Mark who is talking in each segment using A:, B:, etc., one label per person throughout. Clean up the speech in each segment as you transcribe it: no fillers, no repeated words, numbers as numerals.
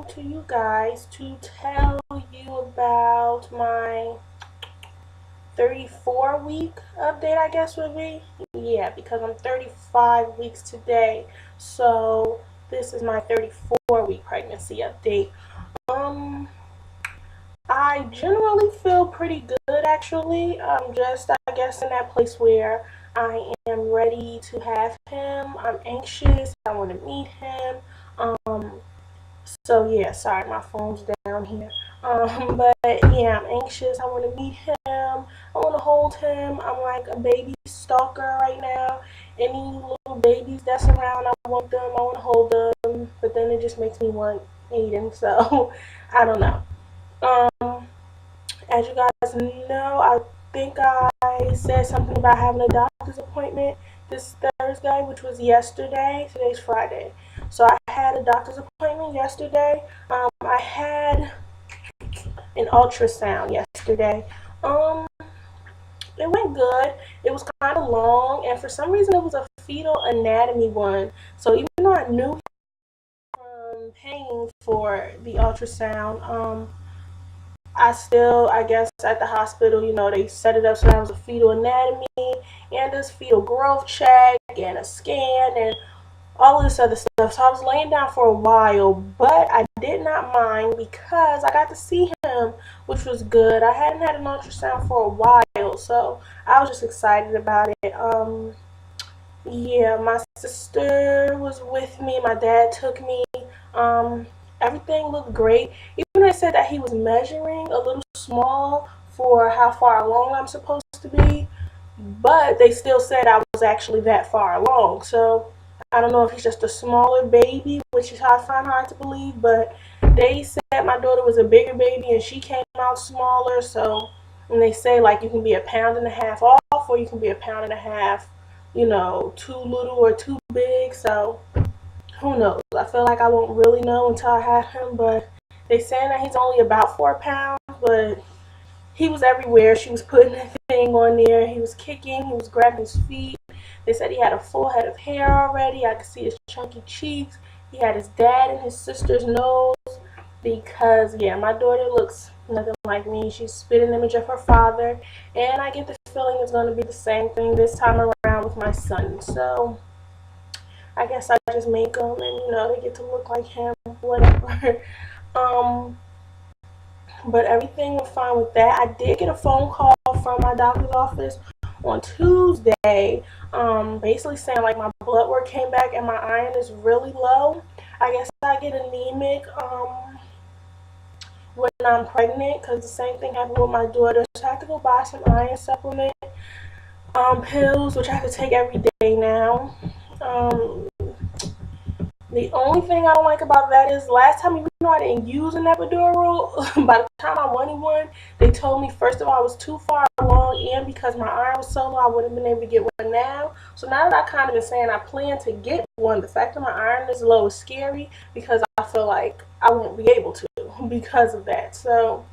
A: to you guys to tell you about my 34-week update, I guess would be. Yeah, because I'm 35 weeks today. So this is my 34-week pregnancy update. Um, I generally feel pretty good actually. I'm just, I guess, in that place where I am ready to have him. I'm anxious. I want to meet him. Um, So yeah, sorry, my phone's down here. But yeah, I'm anxious. I want to meet him. I want to hold him. I'm like a baby stalker right now. Any little babies that's around, I want them. I want to hold them. But then it just makes me want Aiden. So I don't know. Um, as you guys know, I think I said something about having a doctor's appointment this Thursday, which was yesterday. Today's Friday. So I had a doctor's appointment yesterday. I had an ultrasound yesterday. Um, it went good. It was kind of long, and for some reason, it was a fetal anatomy one. So even though I knew from paying for the ultrasound, I still, I guess, at the hospital, they set it up so that was a fetal anatomy and this fetal growth check and a scan and all of this other stuff. So I was laying down for a while, but I did not mind because I got to see him, which was good. I hadn't had an ultrasound for a while, so I was just excited about it. Yeah, my sister was with me. My dad took me. Um, Everything looked great. Even they said that he was measuring a little small for how far along I'm supposed to be, but they still said I was actually that far along. So I don't know if he's just a smaller baby, which is how I find hard to believe, but they said my daughter was a bigger baby and she came out smaller. So, and they say like you can be a pound and a half off, or you can be a pound and a half, too little or too big. So who knows? I feel like I won't really know until I have him, but they saying that he's only about 4 pounds, but he was everywhere. She was putting that thing on there. He was kicking. He was grabbing his feet. They said he had a full head of hair already. I could see his chunky cheeks. He had his dad and his sister's nose because, yeah, my daughter looks nothing like me. She's spit an image of her father. And I get the feeling it's going to be the same thing this time around with my son. So I guess I just make them and, they get to look like him, whatever. um, but everything was fine with that. I did get a phone call from my doctor's office on Tuesday, basically saying like my blood work came back and my iron is really low. I guess I get anemic when I'm pregnant because the same thing happened with my daughter. So I have to go buy some iron supplement pills, which I have to take every day now. Um, The only thing I don't like about that is last time, even though I didn't use an epidural, by the time I wanted one, they told me first of all I was too far along, and because my iron was so low, I wouldn't have been able to get one now. So now that I kind of been saying I plan to get one, the fact that my iron is low is scary because I feel like I won't be able to because of that. So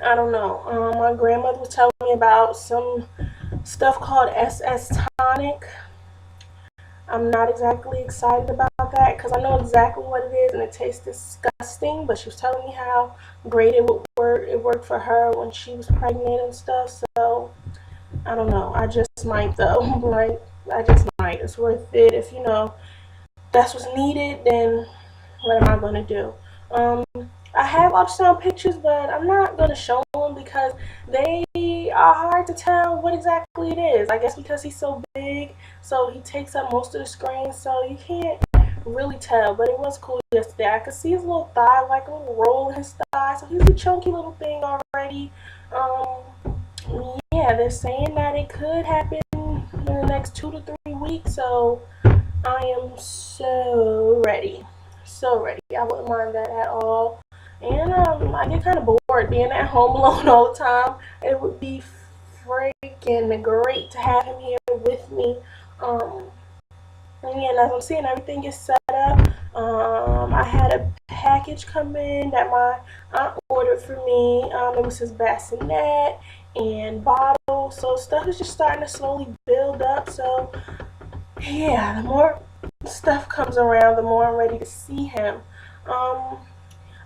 A: I don't know. My grandmother was telling me about some stuff called SS tonic. I'm not exactly excited about that because I know exactly what it is and it tastes disgusting. But she was telling me how great it would work. It worked for her when she was pregnant and stuff. So I don't know. I just might though. Right? I just might. It's worth it if that's what's needed. Then what am I gonna do? Um, I have ultrasound pictures, but I'm not gonna show them because they are hard to tell what exactly it is. I guess because he's so big, so he takes up most of the screen, so you can't really tell. But it was cool yesterday. I could see his little thigh, like a little roll in his thigh. So he's a chunky little thing already. Yeah, they're saying that it could happen in the next 2 to 3 weeks. So I am so ready. So ready. I wouldn't mind that at all. And I get kind of bored being at home alone all the time. It would be freaking great to have him here with me. Um, and yeah, and as I'm seeing everything is set up, I had a package come in that my aunt ordered for me. It was his bassinet and bottle. So stuff is just starting to slowly build up. So yeah, the more stuff comes around, the more I'm ready to see him. Um,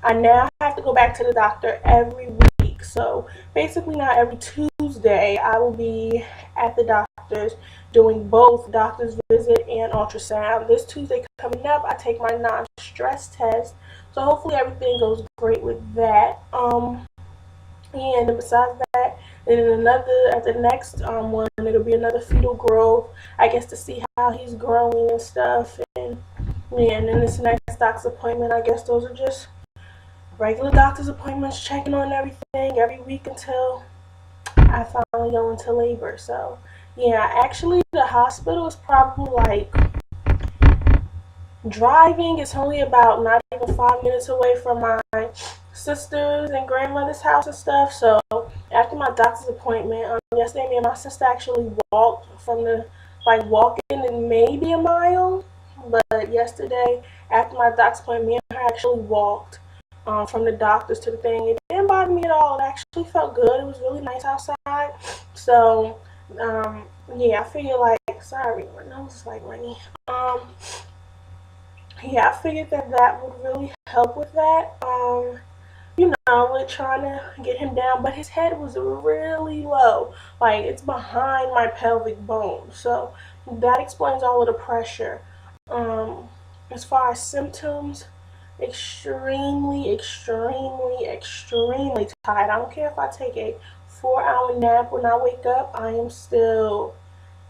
A: I now have to go back to the doctor every week. So basically now every Tuesday I will be at the doctor's doing both doctor's visit and ultrasound. This Tuesday coming up, I take my non-stress test. So hopefully everything goes great with that. And besides that, and then another at the next one, it'll be another fetal growth. I guess to see how he's growing and stuff. And yeah, and then this next doctor's appointment, I guess those are just regular doctor's appointments, checking on everything every week until I finally go into labor. So yeah, actually the hospital is probably like driving. It's only about not even 5 minutes away from my sister's and grandmother's house and stuff. So after my doctor's appointment yesterday, me and my sister actually walked from the walking in maybe a mile. But yesterday, after my doctor's appointment, me and her actually walked from the doctor's to the thing. It didn't bother me at all. It actually felt good. It was really nice outside. So yeah, I feel like sorry, my nose is like runny. Yeah, I figured that that would really help with that. With trying to get him down, but his head was really low. Like it's behind my pelvic bone. So that explains all of the pressure. Um, as far as symptoms, extremely, extremely, extremely tired. I don't care if I take a 4 hour nap when I wake up, I am still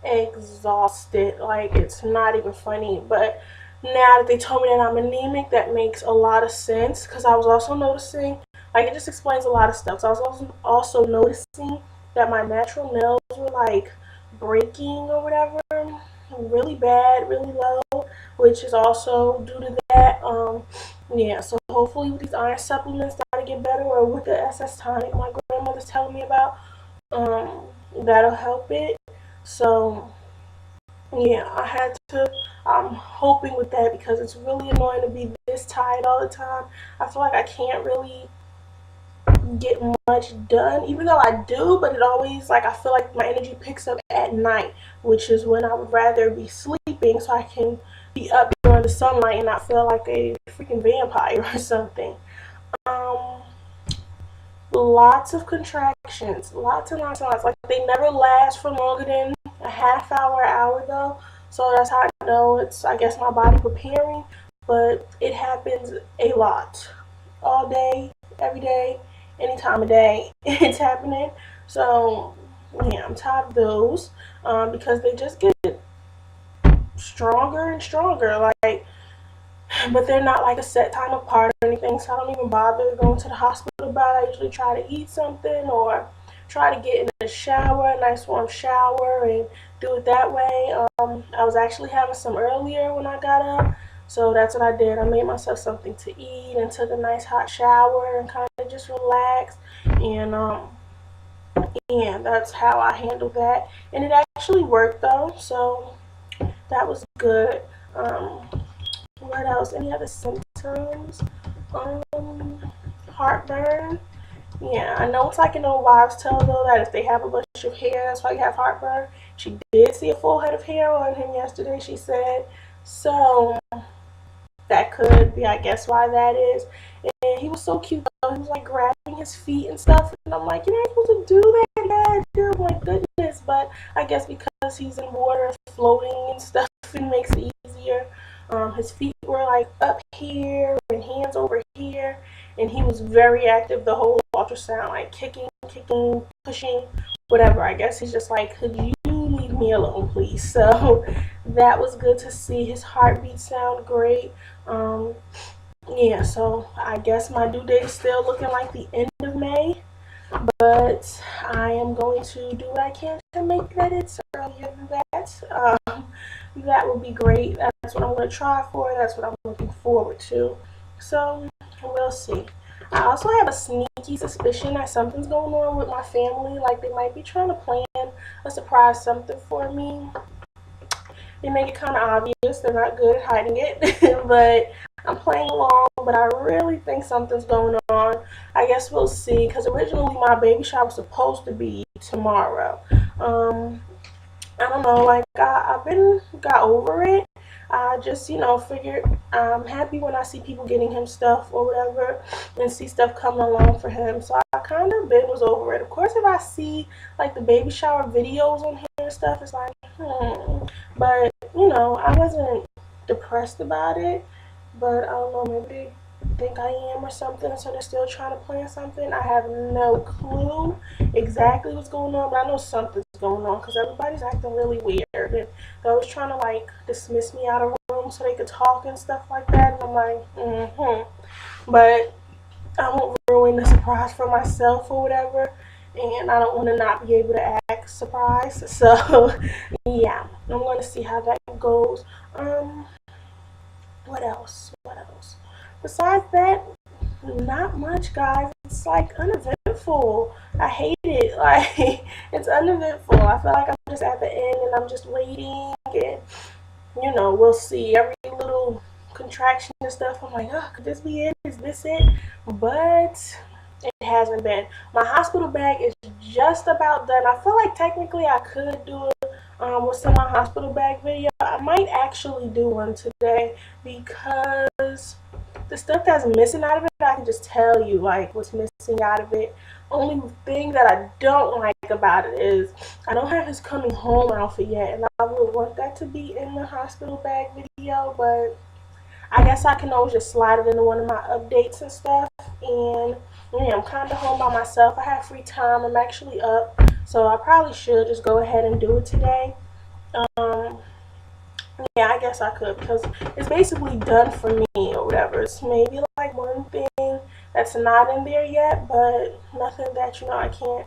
A: exhausted. Like it's not even funny. But now that they told me that I'm anemic, that makes a lot of sense because I was also noticing, like, it just explains a lot of stuff. So I was also noticing that my natural nails were like breaking or whatever, really bad, really low, which is also due to that. Yeah, so hopefully with these iron supplements that'll get better, or with the SS tonic my grandmother's telling me about, um, that'll help it. So yeah, I had to. I'm hoping with that because it's really annoying to be this tired all the time. I feel like I can't really get much done, even though I do, but it always, like, I feel like my energy picks up at night, which is when I would rather be sleeping so I can be up during the sunlight and not feel like a freaking vampire or something. Um, Lots of contractions, lots and lots and lots. Like, they never last for longer than a half hour, hour though. So that's how I know it's, I guess, my body preparing. But it happens a lot, all day, every day, any time of day. It's happening. So yeah, I'm tired of those because they just get stronger and stronger. Like, but they're not like a set time apart or anything, so I don't even bother going to the hospital about it. I usually try to eat something or try to get in the shower, a nice warm shower, and do it that way. I was actually having some earlier when I got up, so that's what I did. I made myself something to eat and took a nice hot shower and kind of just relaxed. And yeah, that's how I handled that, and it actually worked though, so that was good. Um, what else? Any other symptoms? Heartburn. Yeah, I know it's like an old wives' tale though that if they have a bunch of hair, that's why you have heartburn. She did see a full head of hair on him yesterday, she said. So that could be, I guess, why that is. And he was so cute though. He was like grabbing his feet and stuff. And I'm like, you're not supposed to do that, Dad. Oh my goodness. But I guess because he's in water floating and stuff, it makes it easier. His feet were like up here and hands over here, and he was very active the whole ultrasound, like kicking, pushing, whatever. I guess he's just like, could you leave me alone, please? So that was good to see. His heartbeat sound great. Um, yeah, so I guess my due date is still looking like the end of May, but I am going to do what I can to make that it's earlier than that. That would be great. That's what I'm going to try for. That's what I'm looking forward to. So we'll see. I also have a sneaky suspicion that something's going on with my family. Like they might be trying to plan a surprise something for me. They make it kind of obvious. They're not good at hiding it, but I'm playing along. But I really think something's going on. I guess we'll see. Because originally my baby shower was supposed to be tomorrow. I don't know. Like I've been got over it. I just, you know, figured I'm happy when I see people getting him stuff or whatever and see stuff coming along for him. So I kind of been was over it. Of course, if I see like the baby shower videos on here and stuff, it's like, But, you know, I wasn't depressed about it. But I don't know, maybe they think I am or something, so they're still trying to plan something. I have no clue exactly what's going on, but I know something's going on because everybody's acting really weird. And they're always trying to like dismiss me out of room so they could talk and stuff like that. And I'm like, But I won't ruin the surprise for myself or whatever. And I don't want to not be able to act surprised. So, yeah, I'm going to see how that goes. What else? What else? Besides that, not much, guys. It's like uneventful. I hate it. Like it's uneventful. I feel like I'm just at the end and I'm just waiting, and you know, we'll see every little contraction and stuff. I'm like, oh, could this be it? Is this it? But it hasn't been. My hospital bag is just about done. I feel like technically I could do it what's in my hospital bag video. I might actually do one today because the stuff that's missing out of it, I can just tell you like what's missing out of it. Only thing that I don't like about it is I don't have his coming home outfit yet, and I would want that to be in the hospital bag video, but I guess I can always just slide it into one of my updates and stuff. And yeah, I'm kind of home by myself. I have free time. I'm actually up, so I probably should just go ahead and do it today. Um, yeah, I guess I could because it's basically done for me or whatever. It's maybe like one thing that's not in there yet, but nothing that you know I can't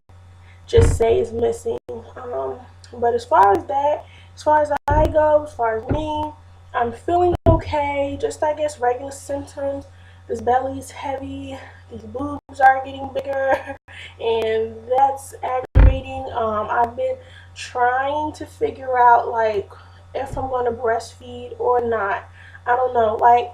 A: just say is missing. But as far as that, as far as I go, as far as me, I'm feeling okay. Just I guess regular symptoms. This belly is heavy. These boobs are getting bigger, and that's aggravating. I've been trying to figure out like if I'm going to breastfeed or not. I don't know. Like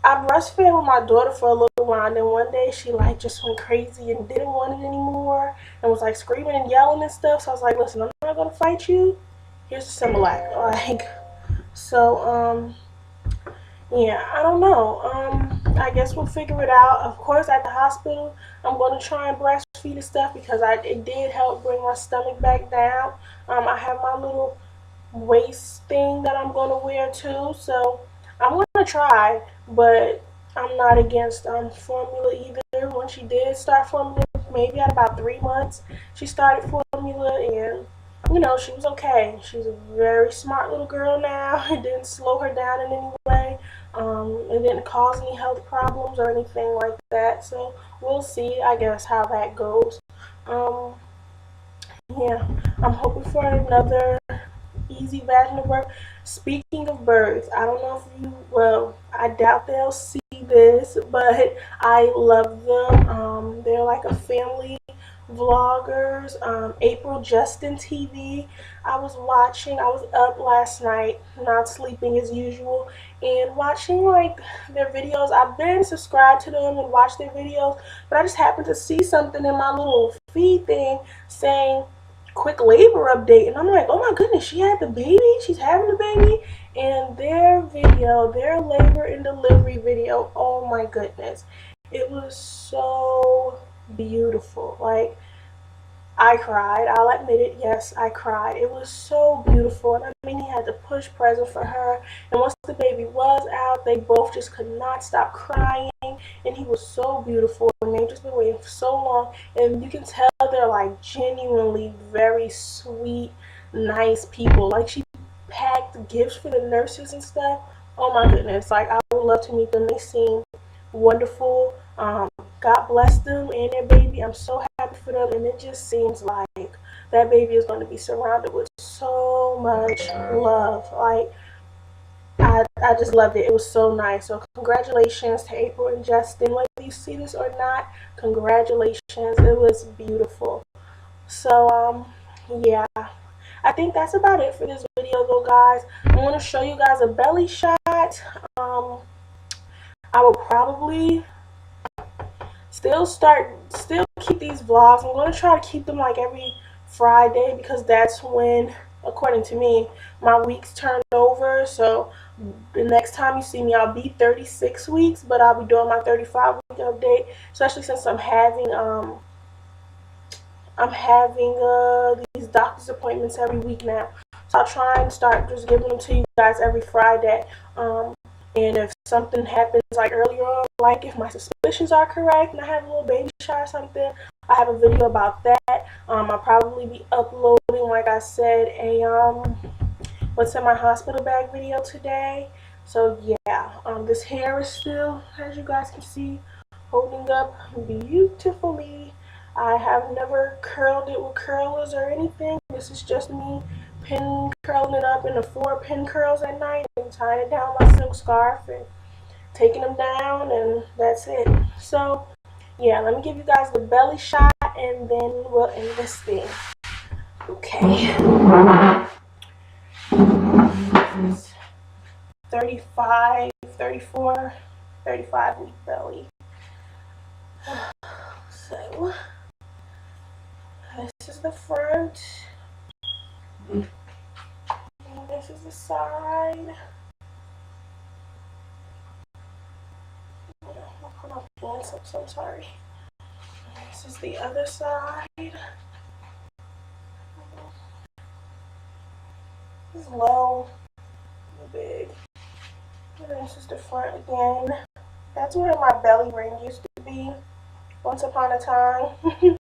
A: I breastfed with my daughter for a little while, and then one day she like just went crazy and didn't want it anymore, and was like screaming and yelling and stuff. So I was like, listen, I'm not gonna fight you. Here's the Similac. Like, so yeah, I don't know. I guess we'll figure it out. Of course, at the hospital, I'm gonna try and breastfeed and stuff because it did help bring my stomach back down. I have my little waist thing that I'm gonna wear too, so I'm gonna try, but I'm not against formula either. When she did start formula, maybe at about 3 months, she started formula, and you know she was okay. She's a very smart little girl now. It didn't slow her down in any way. It didn't cause any health problems or anything like that. So we'll see, I guess, how that goes. Um, yeah, I'm hoping for another easy vaginal birth. Speaking of birth, I don't know if you, well, I doubt they'll see this, but I love them. They're like a family vloggers. April Justin TV. I was up last night, not sleeping as usual, and watching like their videos. I've been subscribed to them and watched their videos, but I just happened to see something in my little feed thing saying quick labor update, and I'm like, oh my goodness, she had the baby, she's having the baby. And their video, their labor and delivery video, oh my goodness, it was so beautiful. Like I cried, I'll admit it, yes, I cried. It was so beautiful. And I mean, he had to push present for her, and once the baby was out, they both just could not stop crying, and he was so beautiful, and they've just been waiting for so long, and you can tell they're like genuinely very sweet, nice people. Like she packed gifts for the nurses and stuff. Oh my goodness, like I would love to meet them. They seem wonderful. God bless them and their baby. I'm so happy for them, and it just seems like that baby is going to be surrounded with so much love. Like I just loved it. It was so nice. So congratulations to April and Justin. Whether you see this or not, congratulations. It was beautiful. So yeah. I think that's about it for this video though, guys. I want to show you guys a belly shot. I will probably still keep these vlogs. I'm going to try to keep them like every Friday because that's when, according to me, my weeks turn over. So the next time you see me, I'll be 36 weeks, but I'll be doing my 35-week update, especially since I'm having these doctor's appointments every week now. So I'll try and start just giving them to you guys every Friday. And if something happens like earlier on, like if my suspicions are correct and I have a little baby shower or something, I have a video about that. I'll probably be uploading, like I said, a what's in my hospital bag video today. So yeah, this hair is still, as you guys can see, holding up beautifully. I have never curled it with curlers or anything. This is just me curling it up into 4 pin curls at night and tying it down with my silk scarf and taking them down, and that's it. So yeah, let me give you guys the belly shot and then we'll end this thing. Okay. 35, 34, 35-week belly. So this is the front. And this is the side. I'm sorry. This is the other side. This is low, big. And this is the front again. That's where my belly ring used to be once upon a time.